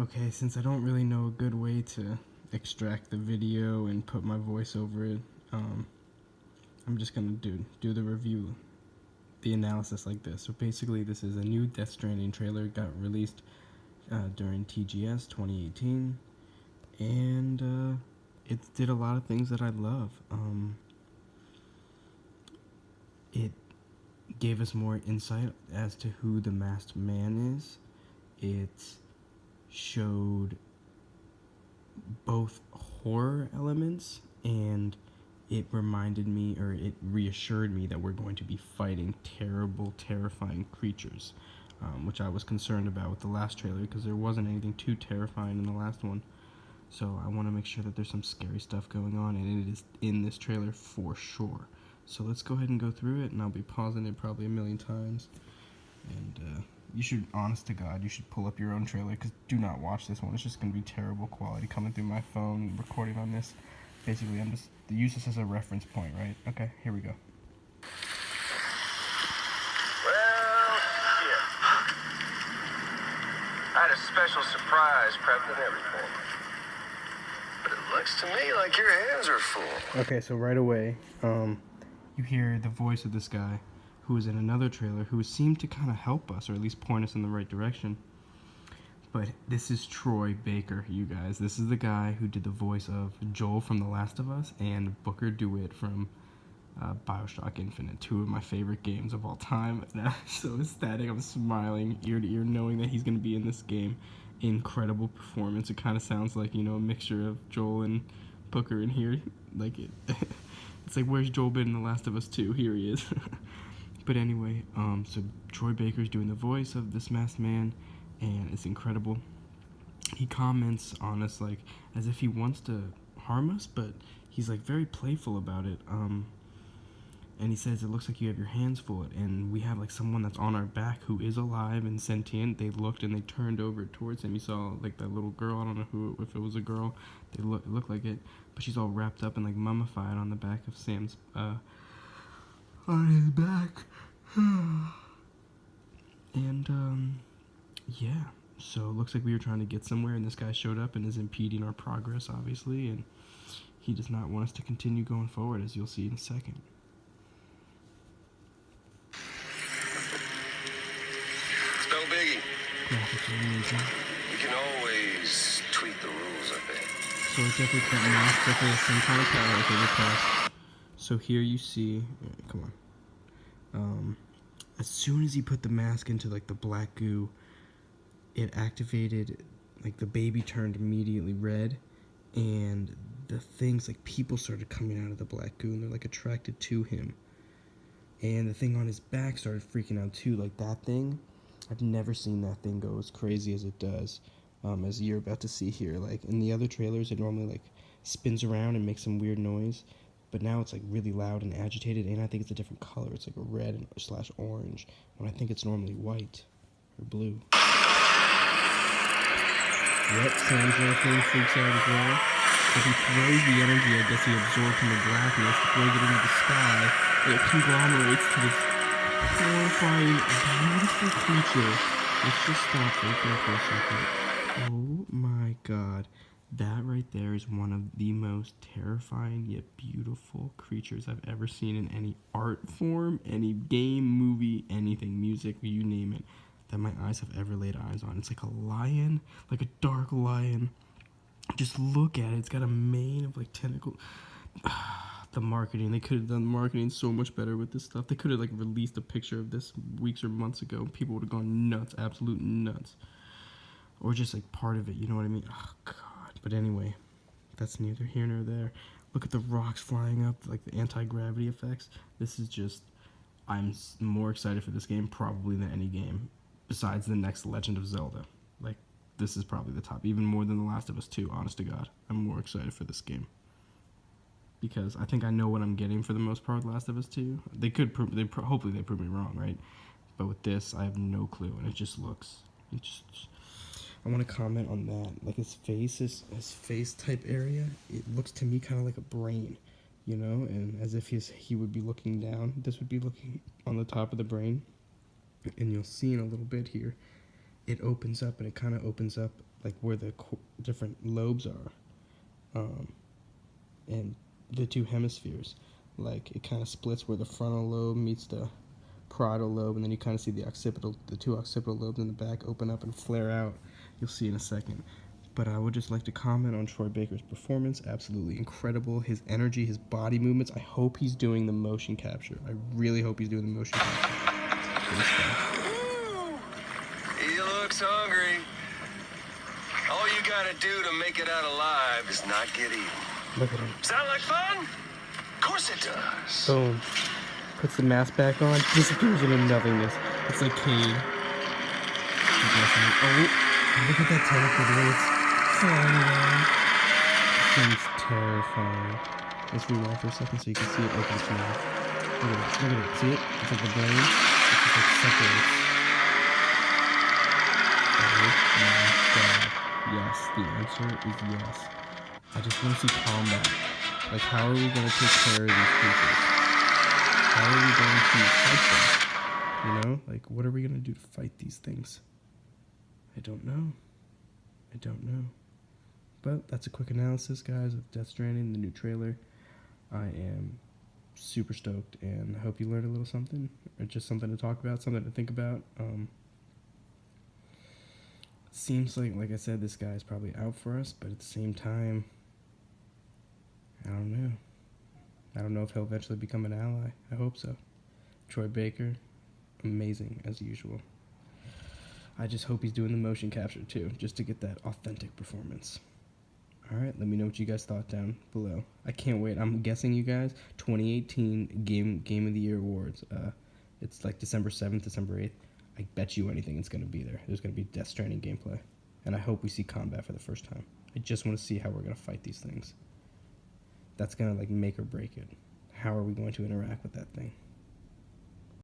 Okay, since I don't really know a good way to extract the video and put my voice over it, I'm just gonna do the review, the analysis like this. So basically, this is a new Death Stranding trailer. It got released during TGS 2018, and it did a lot of things that I love. It gave us more insight as to who the masked man is. It showed both horror elements, and it reminded me, or it reassured me, that we're going to be fighting terrible, terrifying creatures, which I was concerned about with the last trailer because there wasn't anything too terrifying in the last one. So I want to make sure that there's some scary stuff going on, and it is in this trailer for sure. So let's go ahead and go through it, and I'll be pausing it probably a million times. And you should, honest to God, you should pull up your own trailer, because do not watch this one. It's just going to be terrible quality coming through my phone, recording on this. Basically, I'm just use this as a reference point, right? Okay, here we go. Well, shit. I had a special surprise prepped and everything. But it looks to me like your hands are full. Okay, so right away, you hear the voice of this guy who was in another trailer who seemed to kind of help us, or at least point us in the right direction. But this is Troy Baker, you guys. This is the guy who did the voice of Joel from The Last of Us and Booker DeWitt from Bioshock Infinite, two of my favorite games of all time. And I'm so ecstatic. I'm smiling ear to ear knowing that he's going to be in this game. Incredible performance. It kind of sounds like, you know, a mixture of Joel and Booker in here. Like it. It's like, where's Joel been in The Last of Us 2? Here he is. But anyway, so Troy Baker's doing the voice of this masked man, and it's incredible. He comments on us like as if he wants to harm us, but he's like very playful about it. And he says, it looks like you have your hands full, and we have like someone that's on our back who is alive and sentient. They looked and they turned over towards him. You saw like that little girl, I don't know if it was a girl, it looked like it, but she's all wrapped up and like mummified on the back of Sam's, on his back. And yeah, so it looks like we were trying to get somewhere, and this guy showed up and is impeding our progress, obviously, and he does not want us to continue going forward, as you'll see in a second. It's no biggie. Graphics are amazing. We can always tweak the rules a bit. So it definitely put mask like there's some kind of power thing across. So here you see, come on. As soon as he put the mask into like the black goo, it activated, like the baby turned immediately red, and the things, like people started coming out of the black goo, and they're like attracted to him. And the thing on his back started freaking out too, like that thing. I've never seen that thing go as crazy as it does, as you're about to see here. Like in the other trailers, it normally like spins around and makes some weird noise, but now it's like really loud and agitated, and I think it's a different color. It's like a red / orange, when I think it's normally white or blue. Yep, Sam's little thing freaks out as well. If he throws the energy, I guess he absorbed from the blackness, throws it into the sky, and it conglomerates to this horrifying, beautiful creature. Let's just stop right there for a second. Oh my god. That right there is one of the most terrifying yet beautiful creatures I've ever seen in any art form, any game, movie, anything, music, you name it, that my eyes have ever laid eyes on. It's like a lion, like a dark lion. Just look at it. It's got a mane of like tentacles. The marketing, they could have done marketing so much better with this stuff. They could have like released a picture of this weeks or months ago. People would have gone nuts, absolute nuts. Or just like part of it, you know what I mean? Oh god. But anyway, that's neither here nor there. Look at the rocks flying up, like the anti-gravity effects. This is just, I'm more excited for this game probably than any game besides the next Legend of Zelda. Like, this is probably the top, even more than The Last of Us 2, honest to God. I'm more excited for this game, because I think I know what I'm getting for the most part with Last of Us 2. They could hopefully they prove me wrong, right? But with this, I have no clue, and it just looks, I want to comment on that. Like his face type area, it looks to me kind of like a brain, you know, and as if he would be looking down. This would be looking on the top of the brain, and you'll see in a little bit here, it opens up, and it kind of opens up like where the different lobes are, and the two hemispheres. Like it kind of splits where the frontal lobe meets the parietal lobe, and then you kind of see the two occipital lobes in the back open up and flare out. You'll see in a second. But I would just like to comment on Troy Baker's performance. Absolutely incredible. His energy, his body movements. I hope he's doing the motion capture. I really hope he's doing the motion capture. He looks hungry. All you gotta do to make it out alive is not get eaten. Look at him. Sound like fun? Of course it does. Boom. Puts the mask back on, disappears into nothingness. It's like Cade. Oh, look at that tentacle, the way it's flying around. This thing's terrifying. Let's rewind for a second so you can see it open its mouth. Look at it, look at it. See it? It's like the brain. It just like separates. Oh my god. Yes, the answer is yes. I just want to see combat. Like, how are we going to take care of these creatures? How are we going to fight them? You know? Like, what are we going to do to fight these things? I don't know. I don't know. But that's a quick analysis, guys, of Death Stranding, the new trailer. I am super stoked, and I hope you learned a little something, or just something to talk about, something to think about. Seems like I said, this guy's probably out for us, but at the same time, I don't know. I don't know if he'll eventually become an ally. I hope so. Troy Baker, amazing as usual. I just hope he's doing the motion capture too, just to get that authentic performance. Alright, let me know what you guys thought down below. I can't wait. I'm guessing, you guys, 2018 Game of the Year awards. It's like December 7th, December 8th. I bet you anything it's going to be there. There's going to be Death Stranding gameplay. And I hope we see combat for the first time. I just want to see how we're going to fight these things. That's going to like make or break it. How are we going to interact with that thing?